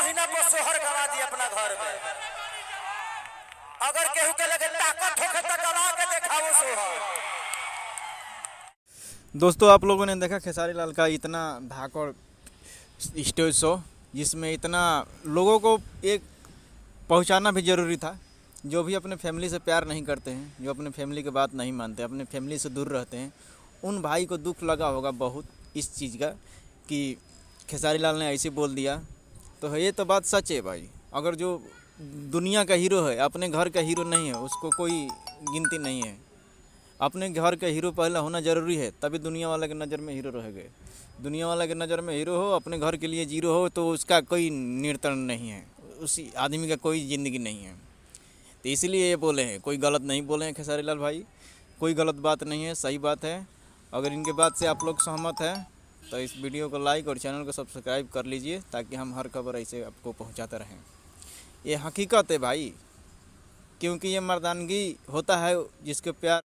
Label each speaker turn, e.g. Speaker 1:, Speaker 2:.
Speaker 1: महीना पर सोहर गवा दी अपना घर में। अगर केहू के लगे ताकत होके तो गवा के दिखाओ सोहर।
Speaker 2: दोस्तों आप लोगों ने देखा खेसारी लाल का इतना धाकड़ स्टेज शो, जिसमें इतना लोगों को एक पहुंचाना भी ज़रूरी था। जो भी अपने फैमिली से प्यार नहीं करते हैं, जो अपने फैमिली की बात नहीं मानते, अपने फैमिली से दूर रहते हैं, उन भाई को दुख लगा होगा बहुत इस चीज़ का कि खेसारी लाल ने ऐसे बोल दिया। तो ये तो बात सच है भाई। अगर जो दुनिया का हीरो है अपने घर का हीरो नहीं है, उसको कोई गिनती नहीं है। अपने घर का हीरो पहला होना ज़रूरी है, तभी दुनिया वाले के नज़र में हीरो रहेगा। दुनिया वाले के नज़र में हीरो हो, अपने घर के लिए जीरो हो, तो उसका कोई नियंत्रण नहीं है, उसी आदमी का कोई ज़िंदगी नहीं है। तो इसलिए ये बोले हैं, कोई गलत नहीं बोले हैं खेसारी लाल भाई, कोई गलत बात नहीं है, सही बात है। अगर इनके बात से आप लोग सहमत हैं तो इस वीडियो को लाइक और चैनल को सब्सक्राइब कर लीजिए, ताकि हम हर खबर ऐसे आपको पहुंचाते रहें। ये हकीकत है भाई, क्योंकि ये मर्दानगी होता है जिसके प्यार